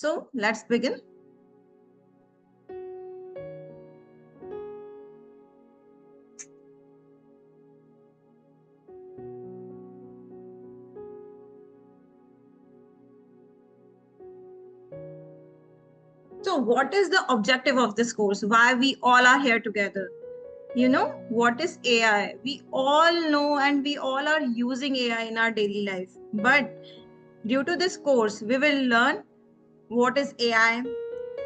So let's begin. So what is the objective of this course? Why we all are here together? You know, what is AI? We all know and we all are using AI in our daily life. But due to this course, we will learn what is AI,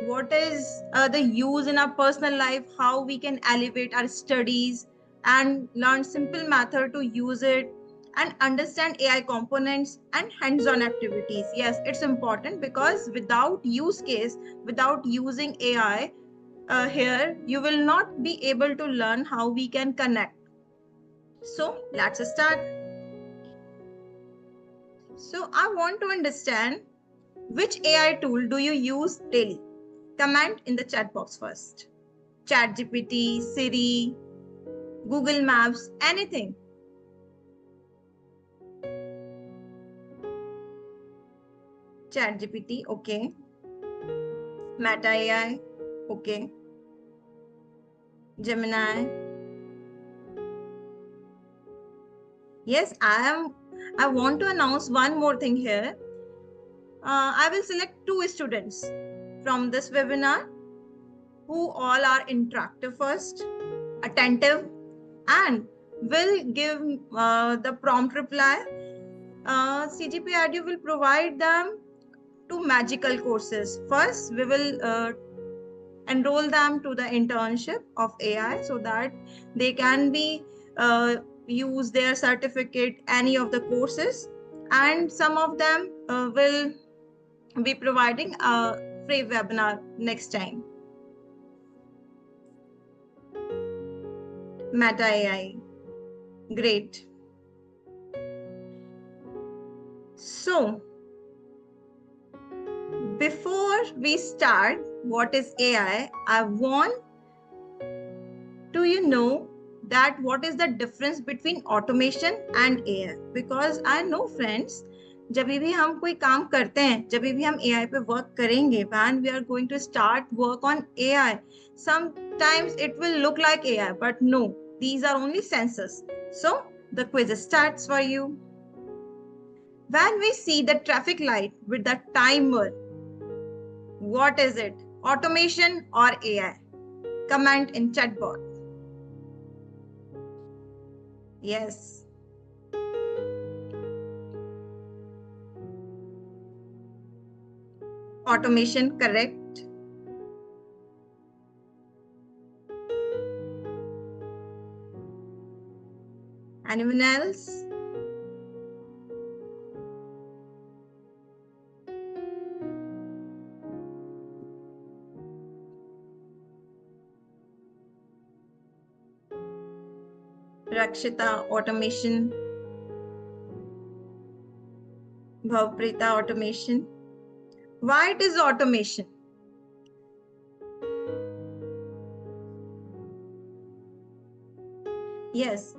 what is the use in our personal life, how we can elevate our studies and learn simple method to use it and understand AI components and hands-on activities. Yes, it's important because without use case, without using AI, here you will not be able to learn how we can connect. So let's start. So I want to understand, which AI tool do you use daily? Comment in the chat box first. ChatGPT, Siri, Google Maps, anything. ChatGPT, okay. Meta AI, okay. Gemini. Yes, I want to announce one more thing here. I will select 2 students from this webinar who all are interactive first, attentive, and will give the prompt reply. CGP Edu will provide them 2 magical courses. First, we will enroll them to the internship of AI so that they can be use their certificate, any of the courses, and some of them will be providing a free webinar next time. Meta AI, great. So before we start, what is AI? I want to that what is the difference between automation and AI? Because I know friends, जब भी हम कोई काम करते हैं, जब भी हम AI पे work करेंगे, when we are going to start work on AI, sometimes it will look like AI, but no, these are only sensors. So the quiz starts for you. When we see the traffic light with the timer, what is it? Automation or AI? Comment in chat box. Yes. Automation, correct. Anyone else? Rakshita, automation. Bhavprita, automation. Why it is automation? Yes,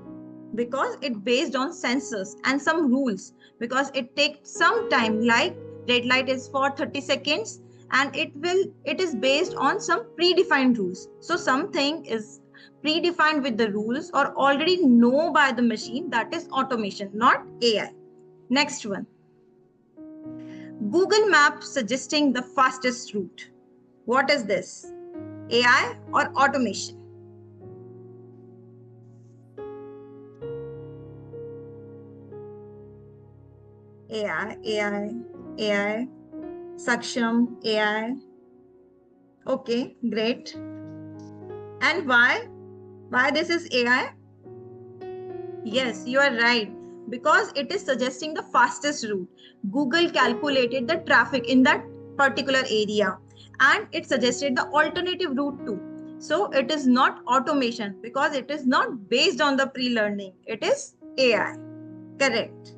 because it based on sensors and some rules, because it takes some time, like red light is for 30 seconds and it is based on some predefined rules. So something is predefined with the rules or already know by the machine, that is automation, not AI. Next one. Google Maps suggesting the fastest route. What is this? AI or automation? AI. Saksham, AI. Okay, great. And why? Why this is AI? Yes, you are right. Because it is suggesting the fastest route. Google calculated the traffic in that particular area and it suggested the alternative route too. So it is not automation because it is not based on the pre-learning. It is AI. Correct.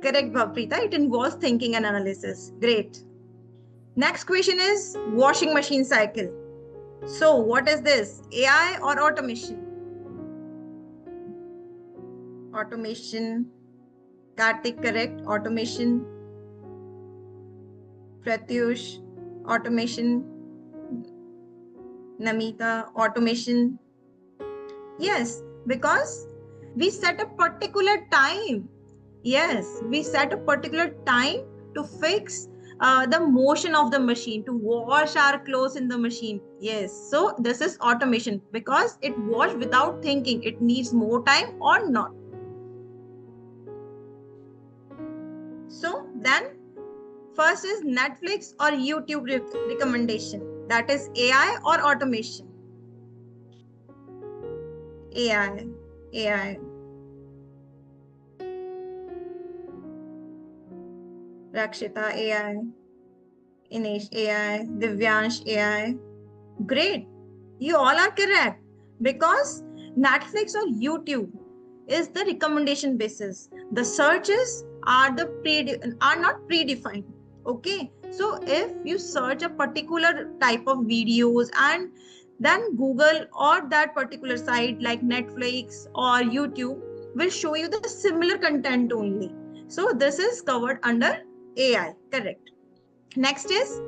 Correct, Bhavprita. It involves thinking and analysis. Great. Next question is washing machine cycle. So what is this? AI or automation? Automation. Karthik, correct. Automation. Pratyush, automation. Namita, automation. Yes, because we set a particular time. Yes, we set a particular time to fix the motion of the machine, to wash our clothes in the machine. Yes, so this is automation because it wash without thinking. It needs more time or not. So then, first is Netflix or YouTube recommendation. That is AI or automation. AI, AI. Rakshita AI, Inish AI, Divyansh AI. Great. You all are correct because Netflix or YouTube is the recommendation basis. The searches are are not predefined. Okay. So if you search a particular type of videos and then Google or that particular site like Netflix or YouTube will show you the similar content only. So this is covered under AI. Correct. Next is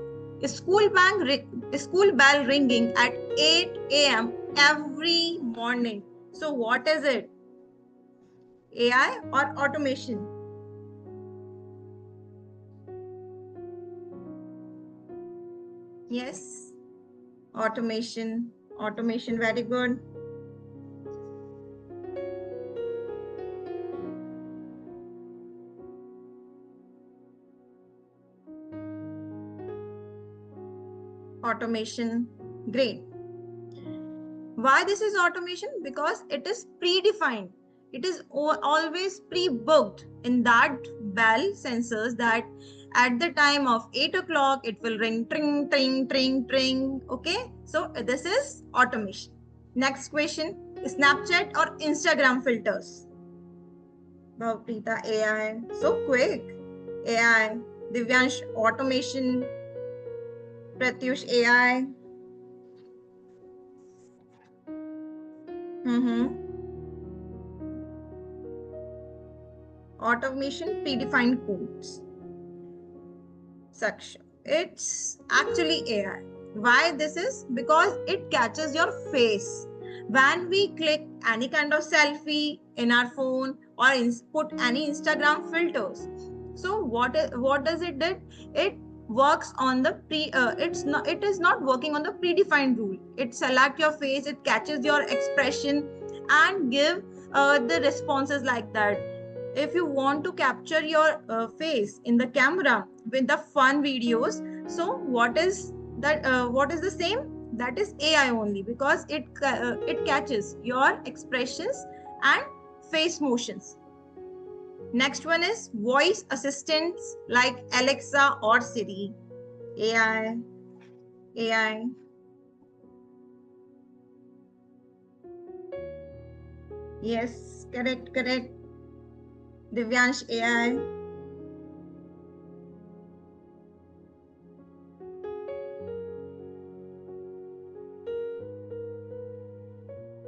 school bell ringing at 8 a.m. every morning. So what is it? AI or automation? Yes, automation. Automation, very good. Automation, great. Why this is automation? Because it is predefined. It is always pre-booked in that bell sensors that at the time of 8 o'clock it will ring tring tring tring tring. Okay, so this is automation. Next question: Snapchat or Instagram filters? Bhavpreeta, AI, so quick. AI. Divyansh, automation. Pratyush, AI. Mm-hmm. Automation, predefined codes. Section. It's actually AI. Why this is? Because it catches your face. When we click any kind of selfie in our phone or put any Instagram filters. So what does it do? It works on the it is not working on the predefined rule. It select your face, it catches your expression and give the responses like that. If you want to capture your face in the camera with the fun videos, so what is the same? That is AI only because it catches your expressions and face motions. Next one is voice assistants like Alexa or Siri. AI ai Yes, correct. Divyansh, AI.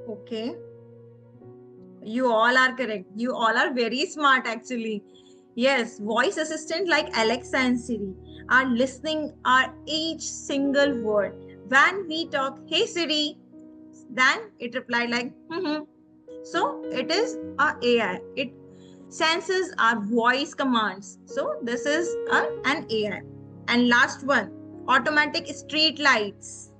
Okay, you all are correct. You all are very smart actually. Yes, voice assistant like Alexa and Siri are listening our each single word. When we talk, hey Siri, then it replied like, mm-hmm. So it is a AI. It senses our voice commands. So this is an AI. And last one, automatic street lights.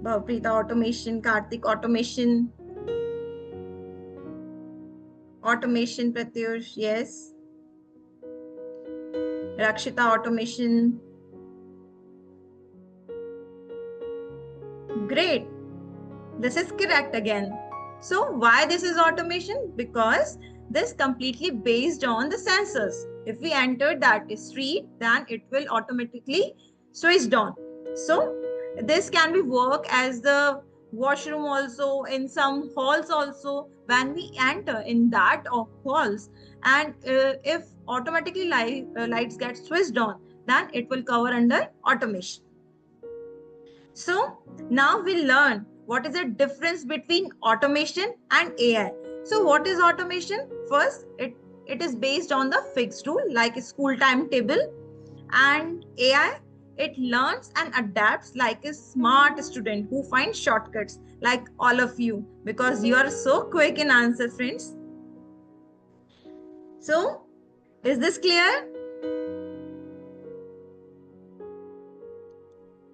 Bhavpreeta, automation, Karthik, automation, Pratyush, yes. Rakshita, automation. Great. This is correct again. So why this is automation? Because this completely based on the sensors. If we enter that street, then it will automatically switch on. So this can be work as the washroom also in some halls also when we enter in that halls and if automatically lights get switched on, then it will cover under automation. So now we learn what is the difference between automation and AI. So what is automation? First, it is based on the fixed rule like a school timetable And AI, it learns and adapts like a smart student who finds shortcuts, like all of you, because you are so quick in answer, friends. So, is this clear?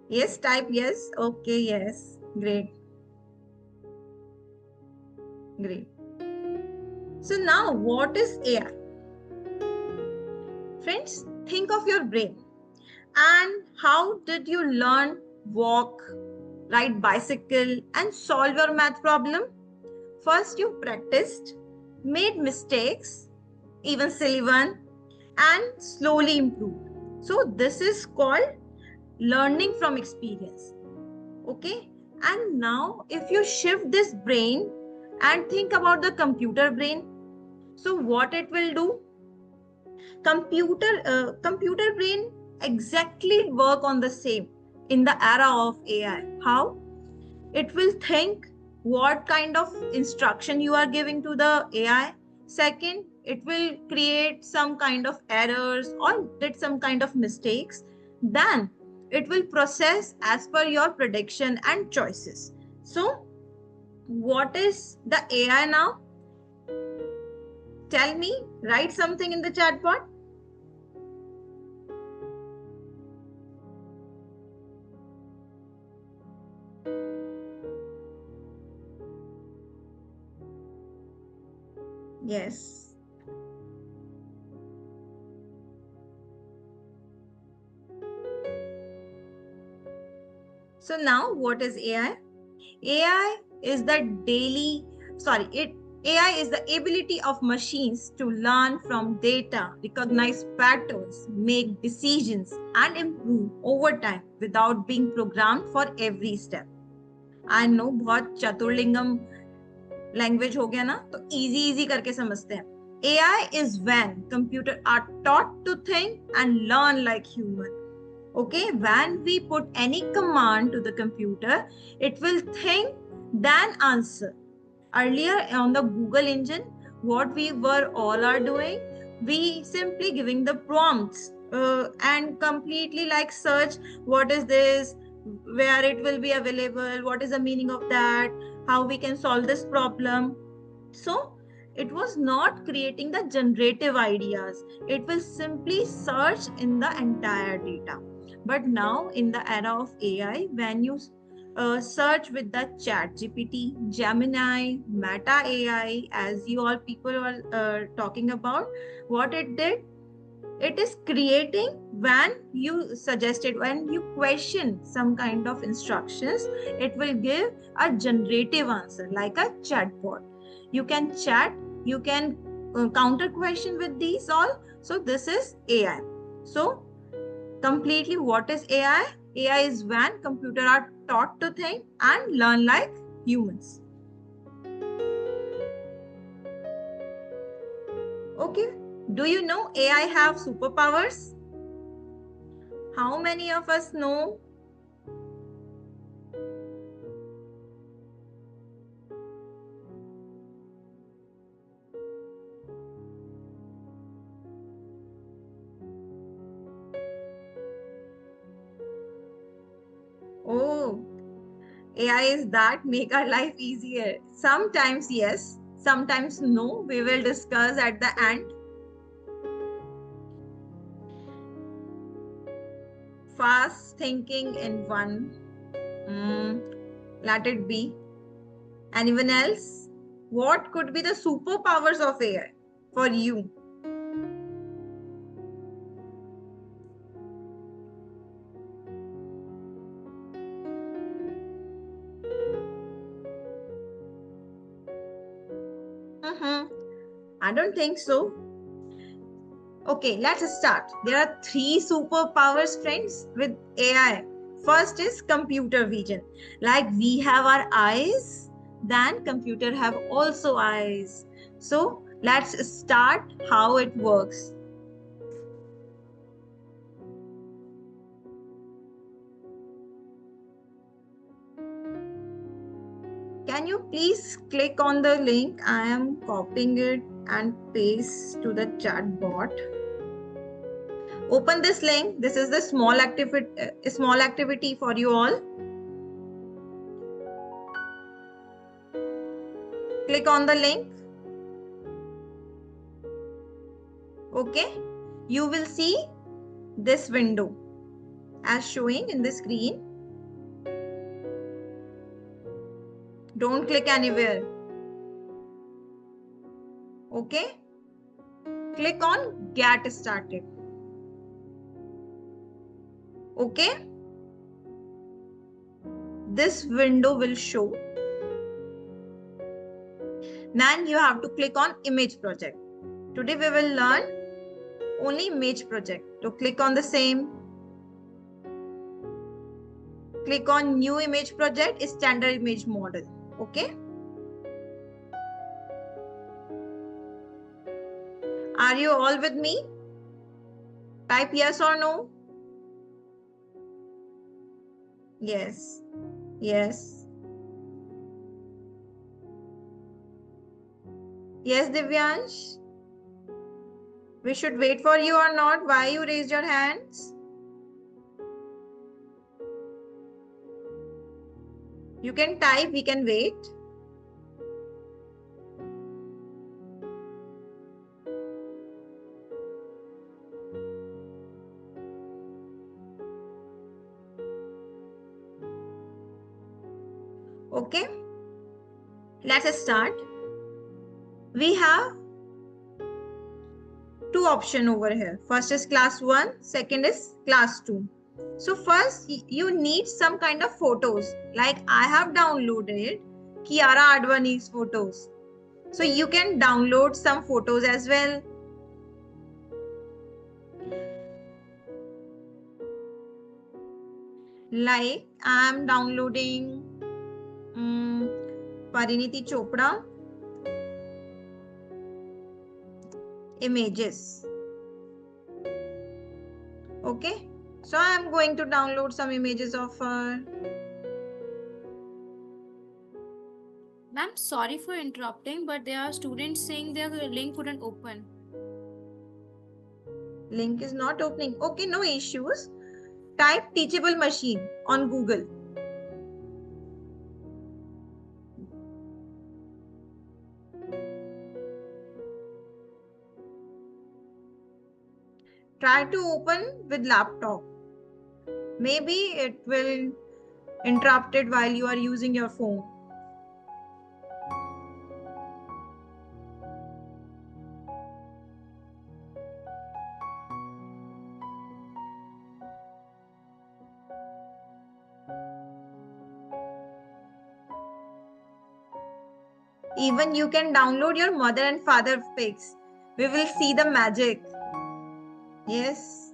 Yes, type yes. Okay, yes. Great. Great. So now what is AI? Friends, think of your brain. And how did you learn walk, ride bicycle and solve your math problem? First you practiced, made mistakes, even silly one, and slowly improved. So this is called learning from experience. Okay? And now if you shift this brain and think about the computer brain, so what it will do? Computer brain exactly work on the same in the era of AI. How? It will think what kind of instruction you are giving to the AI. Second, it will create some kind of errors or did some kind of mistakes. Then it will process as per your prediction and choices. So what is the AI now? Tell me, write something in the chat box. Yes. So now what is AI? AI is the daily, sorry, it AI is the ability of machines to learn from data, recognize patterns, make decisions, and improve over time without being programmed for every step. I know बहुत चतुर्लिंगम language हो गया ना, तो easy easy करके समझते हैं. AI is when computer are taught to think and learn like human. Okay, when we put any command to the computer, it will think, then answer. Earlier on the Google engine, what we were all are doing, we simply giving the prompts and completely like search what is this, where it will be available, what is the meaning of that, how we can solve this problem. So it was not creating the generative ideas. It will simply search in the entire data. But now in the era of AI, when you search with the chat GPT, Gemini, Meta AI, as you all people were talking about, what it did, it is creating when you suggested, when you question some kind of instructions, it will give a generative answer like a chatbot. You can chat, you can counter question with these all. So this is AI. So completely what is AI? AI is when computer are taught to think and learn like humans. Okay, do you know AI have superpowers? How many of us know? Oh, AI is that make our life easier. Sometimes yes, sometimes no. We will discuss at the end. Fast thinking in one. Mm, let it be. Anyone else? What could be the superpowers of AI for you? Mm-hmm. I don't think so. Okay, let's start. There are three superpowers, friends, with AI. First is computer vision. Like we have our eyes, then computer have also eyes. So let's start how it works. Can you please click on the link? I am copying it and paste to the chat bot. Open this link. This is the small activity for you all. Click on the link. Okay. You will see this window as showing in the screen. Don't click anywhere. Okay. Click on Get Started. Okay. This window will show. Then you have to click on Image Project. Today we will learn only Image Project. So click on the same. Click on New Image Project, Standard Image Model. Okay. Are you all with me? Type yes or no. Yes. Yes. Yes, Divyansh. We should wait for you or not? Why you raised your hands? You can type, we can wait. Okay. Let's start. We have two options over here. First is class 1, second is class 2. So first you need some kind of photos. Like I have downloaded Kiara Advani's photos. So you can download some photos as well. Like I am downloading Pariniti Chopra images. Okay. So I am going to download some images of her. Ma'am, sorry for interrupting, but there are students saying their link wouldn't open. Link is not opening. Okay, no issues. Type Teachable Machine on Google. Try to open with laptop. Maybe it will interrupt it while you are using your phone. Even you can download your mother and father pics. We will see the magic. Yes.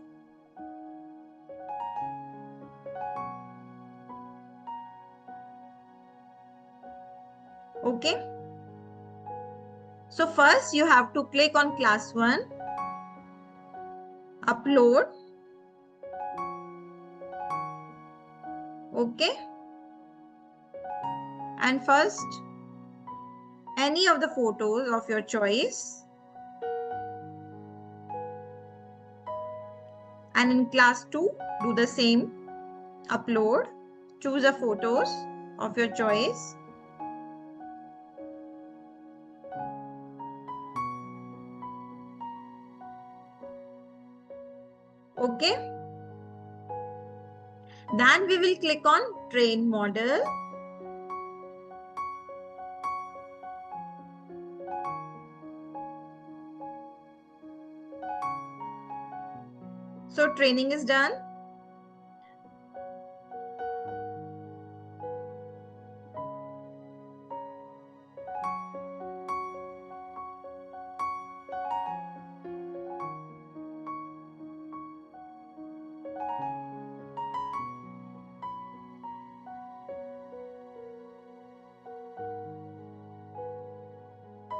Okay. So first you have to click on class 1. Upload. Okay. And first, any of the photos of your choice. And in class 2, do the same. Upload. Choose the photos of your choice. Okay. Then we will click on train model. So training is done.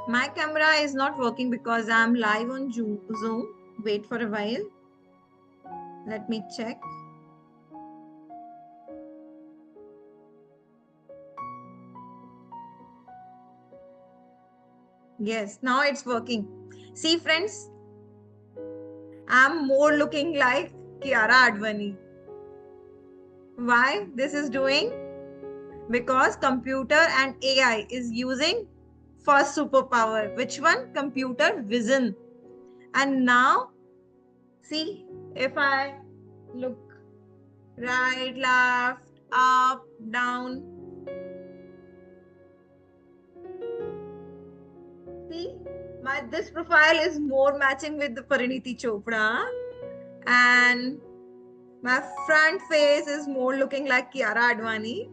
My camera is not working because I'm live on Zoom. Wait for a while. Let me check. Yes, now it's working. See friends, I'm more looking like Kiara Advani. Why this is doing? Because computer and AI is using first superpower. Which one? Computer vision. And now, see, if I look right, left, up, down, see, this profile is more matching with the Pariniti Chopra, and my front face is more looking like Kiara Advani.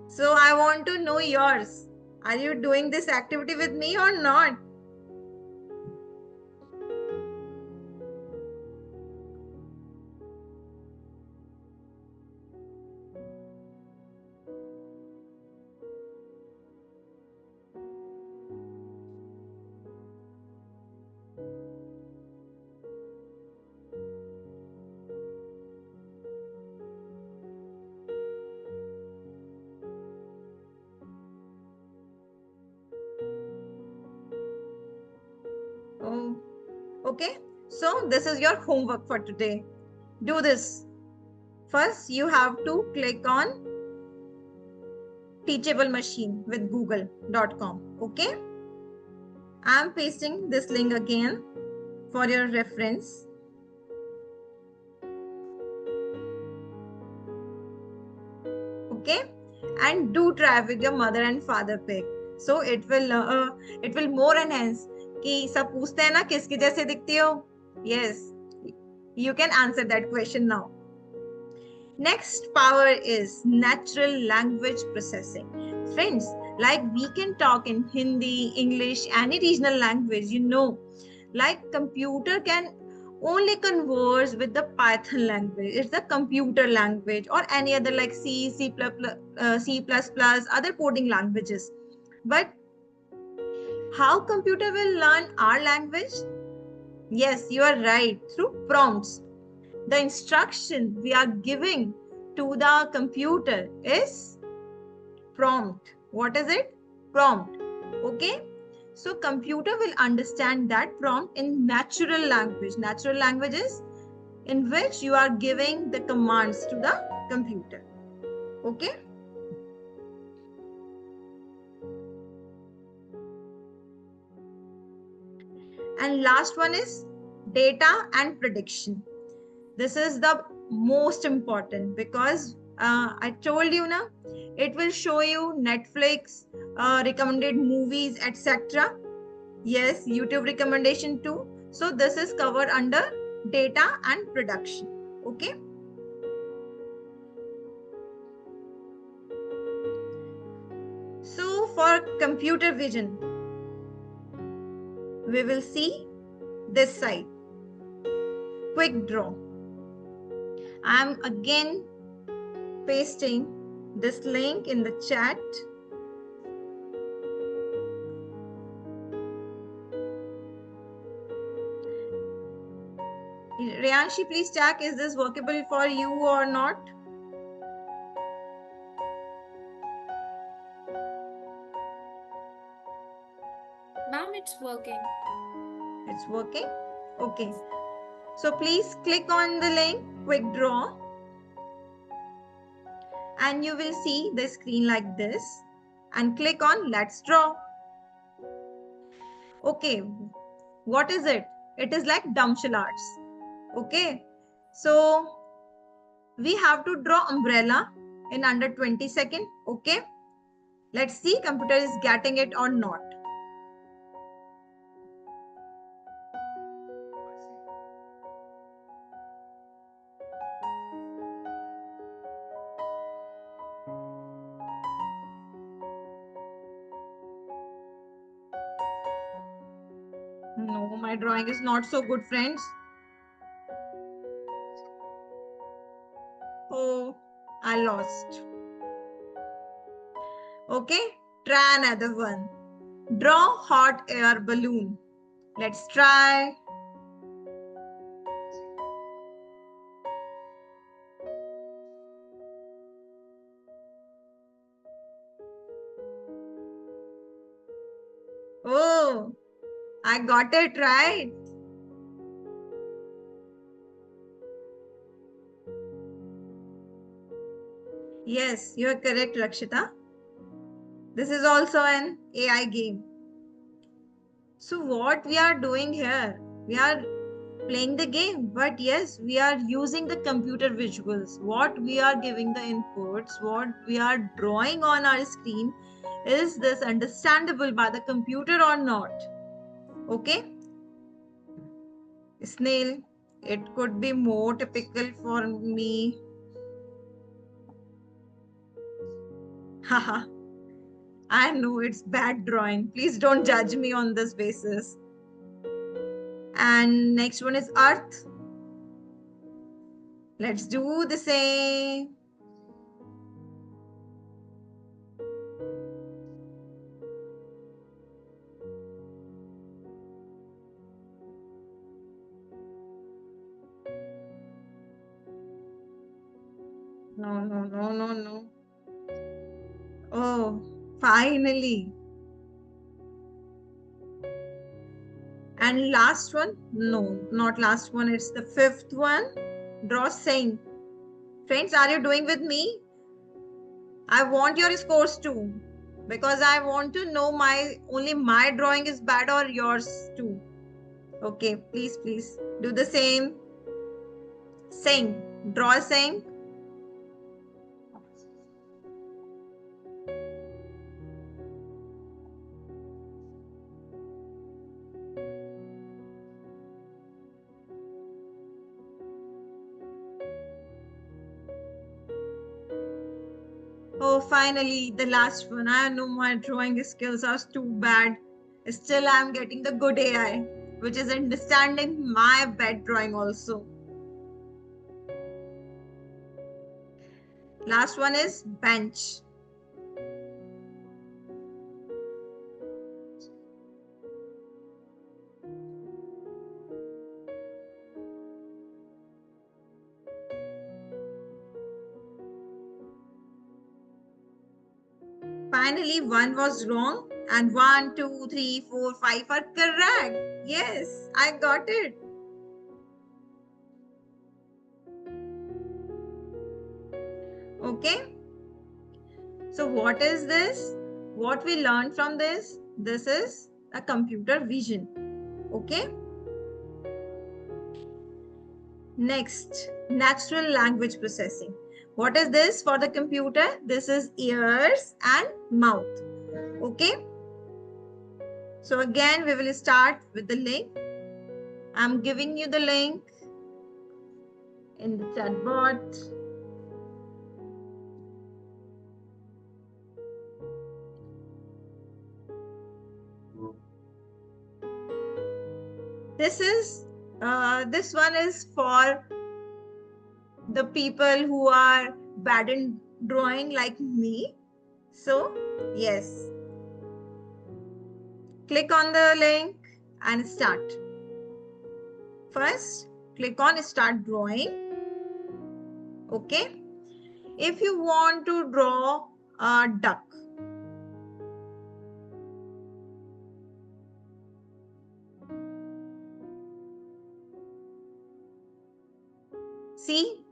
So I want to know yours. Are you doing this activity with me or not? Oh, okay. So this is your homework for today. Do this. First, you have to click on Teachable Machine with google.com. Okay. I'm pasting this link again for your reference. Okay. And do try with your mother and father pic. So it will more enhance. कि सब पूछते हैं ना किसके जैसे दिखती हो? Yes. You can answer that question now. Next power is natural language processing. Friends, like we can talk in Hindi, English, any regional language, like computer can only converse with the Python language. It's the computer language or any other like C, C++, other coding languages. But how computer will learn our language? Yes, you are right, through prompts. The instruction we are giving to the computer is prompt. What is it? Prompt. Okay. So computer will understand that prompt in natural language. Natural language is in which you are giving the commands to the computer. Okay. And last one is data and prediction. This is the most important because I told you now, it will show you Netflix, recommended movies, etc. Yes, YouTube recommendation too. So this is covered under data and production. Okay. So for computer vision, we will see this side. Quick draw. I'm again pasting this link in the chat. Riyanshi, please check, is this workable for you or not? Ma'am, it's working. It's working? Okay. So please click on the link, quick draw. And you will see the screen like this. And click on let's draw. Okay. What is it? It is like martial arts. Okay. So we have to draw umbrella in under 20 seconds. Okay. Let's see computer is getting it or not. No, my drawing is not so good, friends. Oh, I lost. Okay, try another one. Draw hot air balloon. Let's try. Oh, I got it right. Yes, you are correct, Rakshita. This is also an AI game. So what we are doing here, we are playing the game, but yes, we are using the computer visuals. What we are giving the inputs, what we are drawing on our screen, is this understandable by the computer or not? Okay, snail, it could be more typical for me. Haha, I know it's bad drawing. Please don't judge me on this basis. And next one is earth. Let's do the same. No, no, no, no, no. Oh, finally. And last one? No, not last one. It's the fifth one. Draw saying. Friends, are you doing with me? I want your scores too. Because I want to know only my drawing is bad or yours too. Okay, please, please do the same. Saying. Draw a saying. Oh, finally, the last one. I know my drawing skills are too bad. Still, I'm getting the good AI, which is understanding my bad drawing also. Last one is bench. Finally, one was wrong, and 1, 2, 3, 4, 5 are correct. Yes, I got it. Okay. So, what is this? What we learned from this? This is a computer vision. Okay. Next, natural language processing. What is this for the computer? This is ears and mouth. Okay. So again, we will start with the link. I'm giving you the link in the chat bot. This one is for the people who are bad in drawing like me. So yes, click on the link and start. First, click on start drawing. Okay. If you want to draw a duck, see,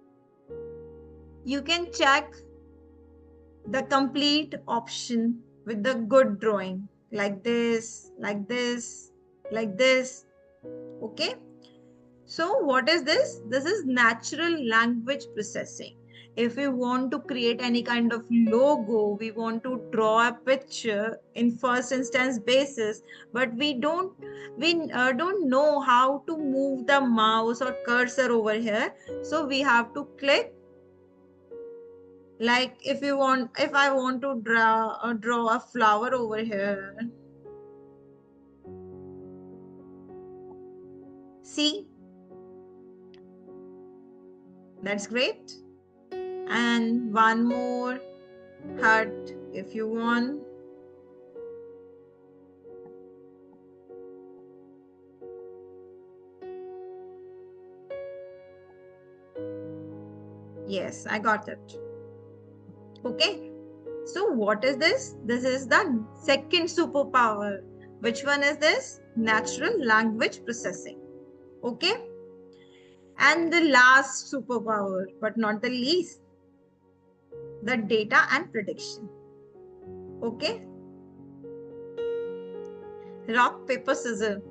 you can check the complete option with the good drawing like this, like this, like this. Okay. So what is this? This is natural language processing. If we want to create any kind of logo, we want to draw a picture in first instance basis, but we don't know how to move the mouse or cursor over here. So we have to click, like if I want to draw a flower over here. See, that's great. And one more heart if you want. Yes, I got it. Okay. So what is this? This is the second superpower. Which one is this? Natural language processing. Okay. And the last superpower, but not the least, the data and prediction. Okay? Rock, paper, scissors.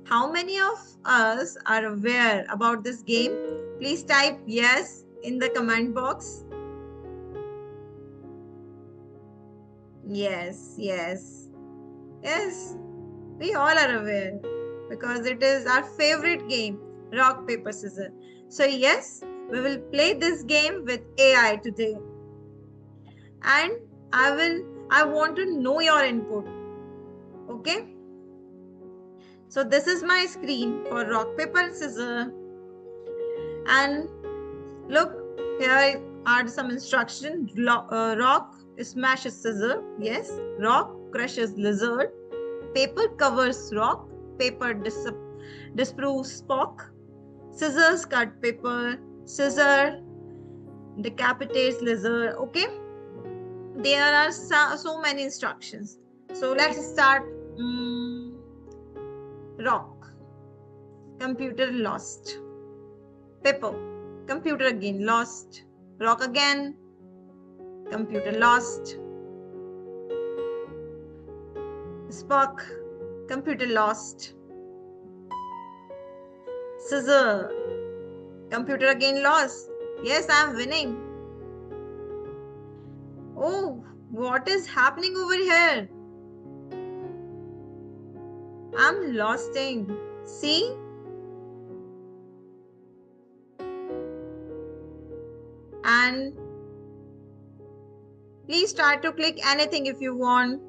How many of us are aware about this game? Please type yes in the comment box. Yes, yes, yes. We all are aware because it is our favorite game, rock, paper, scissors. So yes, we will play this game with AI today. And I want to know your input. Okay? So this is my screen for rock, paper, scissors. And look, here are some instructions. Rock smashes scissor. Yes. Rock crushes lizard. Paper covers rock. Paper disproves Spock. Scissors cut paper. Scissor decapitates lizard. Okay. There are so many instructions. So let's start. Rock. Computer lost. Paper. Computer again lost. Rock again. Computer lost. Spock. Computer lost. Scissor. Computer again lost. Yes, I'm winning. Oh, what is happening over here? I'm losting. See? And please try to click anything if you want.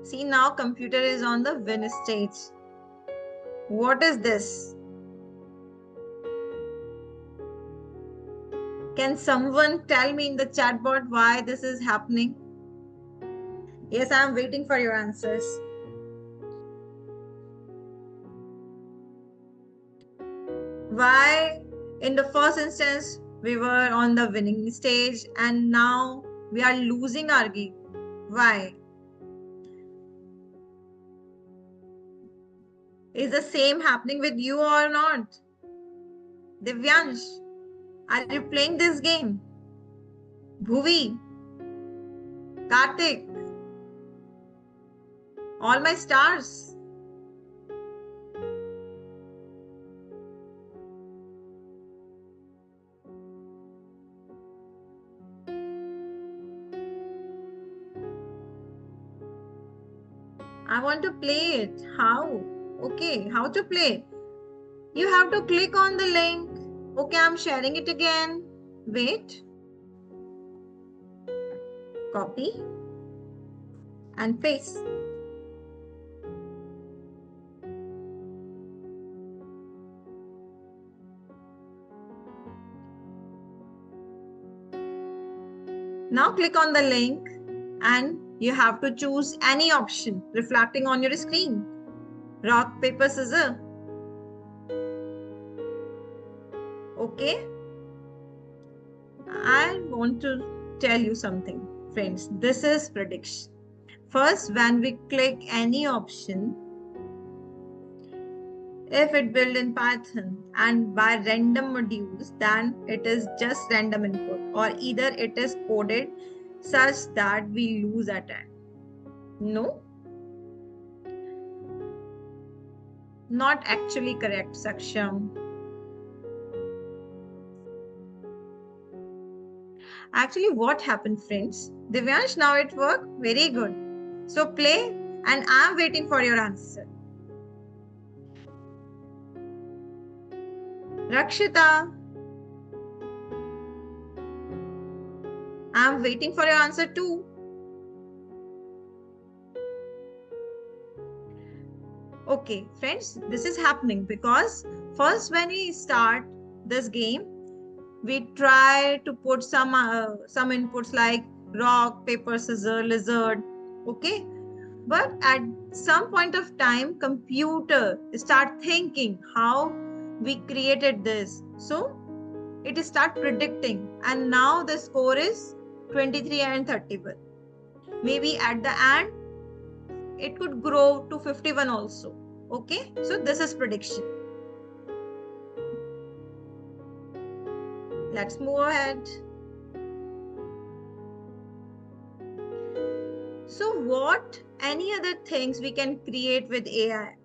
See, now computer is on the win stage. What is this? Can someone tell me in the chat box why this is happening? Yes, I'm waiting for your answers. Why in the first instance we were on the winning stage and now we are losing our game? Why? Is the same happening with you or not? Divyansh, are you playing this game? Bhuvi, Karthik, all my stars. I want to play it. How? Okay, how to play? You have to click on the link. Okay, I'm sharing it again. Wait. Copy and paste. Now click on the link and you have to choose any option reflecting on your screen. Rock, paper, scissors. Okay. I want to tell you something, friends. This is prediction. First, when we click any option, if it built in Python and by random modules, then it is just random input, or either it is coded such that we lose at end. No, not actually correct, Saksham. Actually, what happened, friends? Divyansh, now it worked. Very good. So play, and I'm waiting for your answer. Rakshita, I'm waiting for your answer too. Okay, friends, this is happening because first when we start this game, we try to put some inputs like rock, paper, scissors, lizard. Okay, but at some point of time, computer start thinking how we created this. So it start predicting, and now the score is 23 and 31. Maybe at the end it could grow to 51 also. Okay, so this is prediction. Let's move ahead. So what any other things we can create with AI?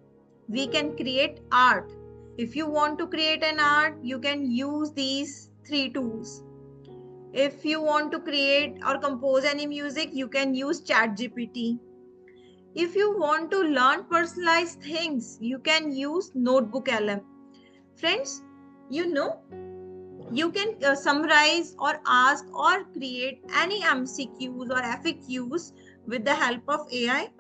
We can create art. If you want to create an art, you can use these three tools. If you want to create or compose any music, you can use ChatGPT. If you want to learn personalized things, you can use Notebook LM. Friends, you know, you can summarize or ask or create any MCQs or FAQs with the help of AI.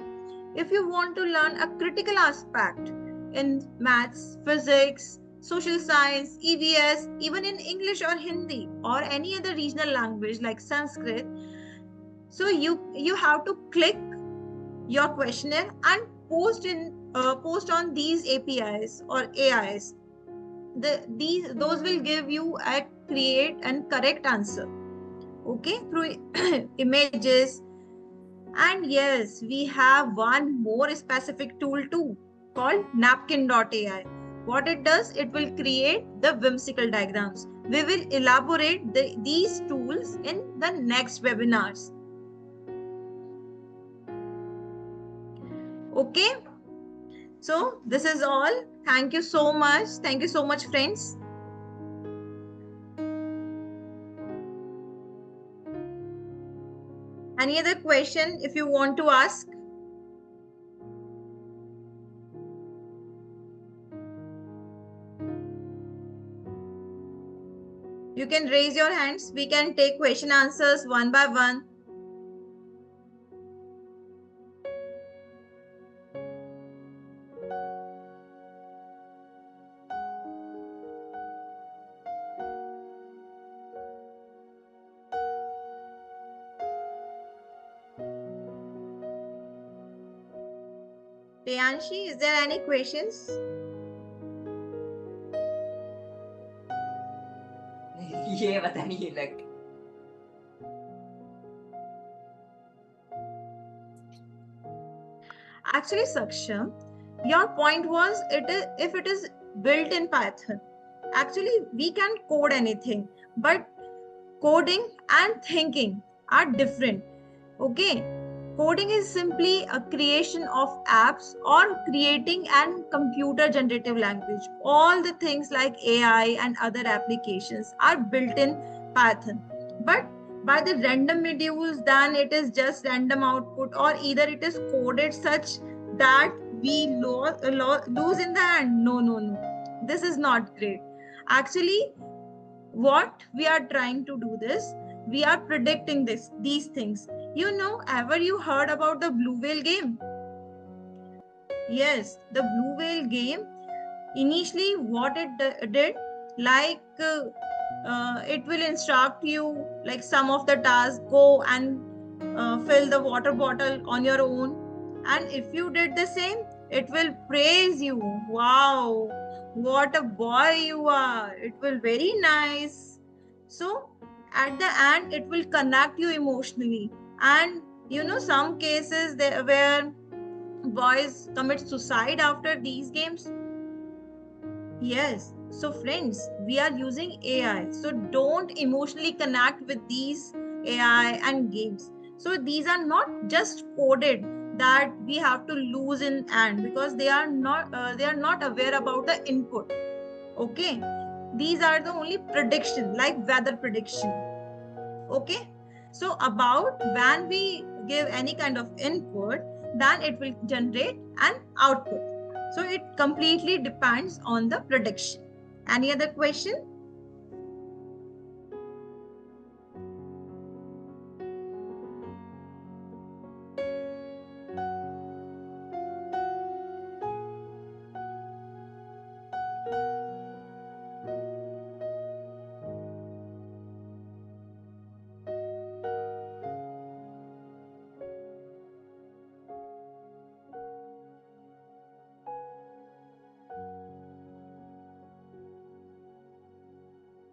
If you want to learn a critical aspect in maths, physics, social science, EVS, even in English or Hindi or any other regional language like Sanskrit, so you have to click your questionnaire and post on these APIs or AIs. Those will give you a create and correct answer. Okay, through images. And yes, we have one more specific tool too called napkin.ai. What it does, it will create the whimsical diagrams. We will elaborate these tools in the next webinars. Okay, so this is all. Thank you so much. Thank you so much, friends. Any other question if you want to ask? You can raise your hands. We can take question answers one by one. Priyanshi, is there any questions? ये पता नहीं लग Actually, Saksham, your point was if it is built in Python. Actually, we can code anything, but coding and thinking are different. Okay, coding is simply a creation of apps or creating an computer generative language. All the things like AI and other applications are built in Python. But by the random modules, then it is just random output, or either it is coded such that we lose in the end. No, no, no. This is not great. Actually, what we are trying to do this, we are predicting these things. Ever you heard about the blue whale game? Yes, the blue whale game, initially what it did, like it will instruct you like some of the tasks, go and fill the water bottle on your own, and if you did the same, it will praise you. Wow, what a boy you are, it will very nice. So at the end it will connect you emotionally. And some cases there where boys commit suicide after these games. Yes. So, friends, we are using AI. So, don't emotionally connect with these AI and games. So, these are not just coded that we have to lose in and because they are not aware about the input. Okay. These are the only prediction like weather prediction. Okay. So, about when we give any kind of input, then it will generate an output. So it completely depends on the prediction. Any other question?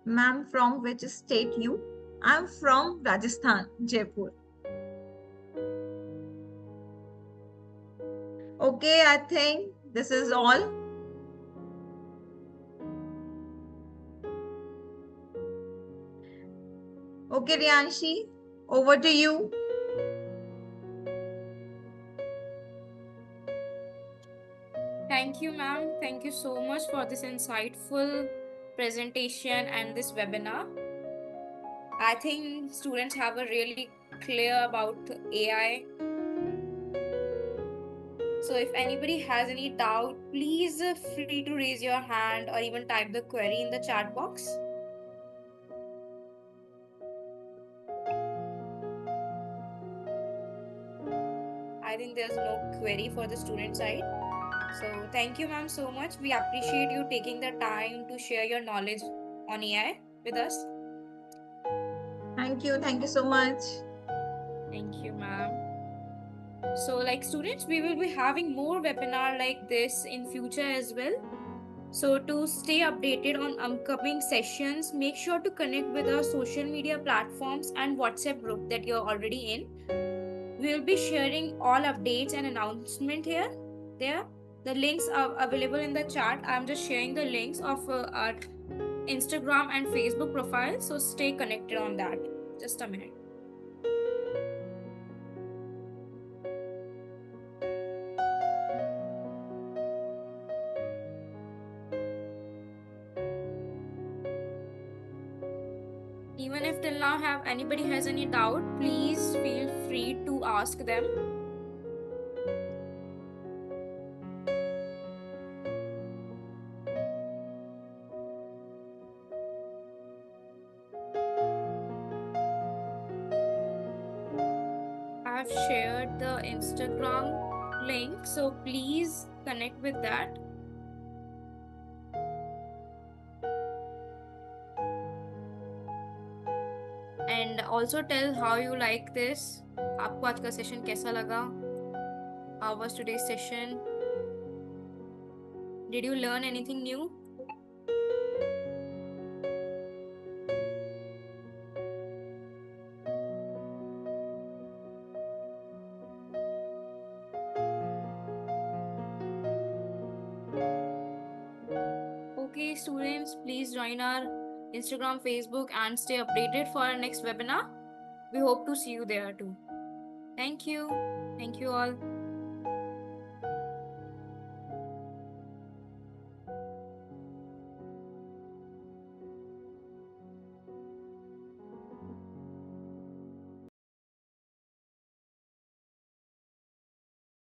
Ma'am, from which state you? I'm from Rajasthan, Jaipur. Okay, I think this is all. Okay, Riyanshi, over to you. Thank you, ma'am. Thank you so much for this insightful presentation and this webinar. I think students have a really clear about AI. So if anybody has any doubt, please free to raise your hand or even type the query in the chat box. I think there's no query for the student side. So thank you, ma'am, so much. We appreciate you taking the time to share your knowledge on AI with us. Thank you so much. Thank you, ma'am. So like students, we will be having more webinar like this in future as well. So to stay updated on upcoming sessions, make sure to connect with our social media platforms and WhatsApp group that you're already in. We will be sharing all updates and announcement here. There, the links are available in the chat. I'm just sharing the links of our Instagram and Facebook profile. So stay connected on that. Just a minute. Even if till now have anybody has any doubt, please feel free to ask them. I've shared the Instagram link, so please connect with that. And also tell how you like this. आपको आज का session कैसा लगा? How was today's session? Did you learn anything new? Okay, students, please join our Instagram, Facebook, and stay updated for our next webinar. We hope to see you there too. Thank you. Thank you all.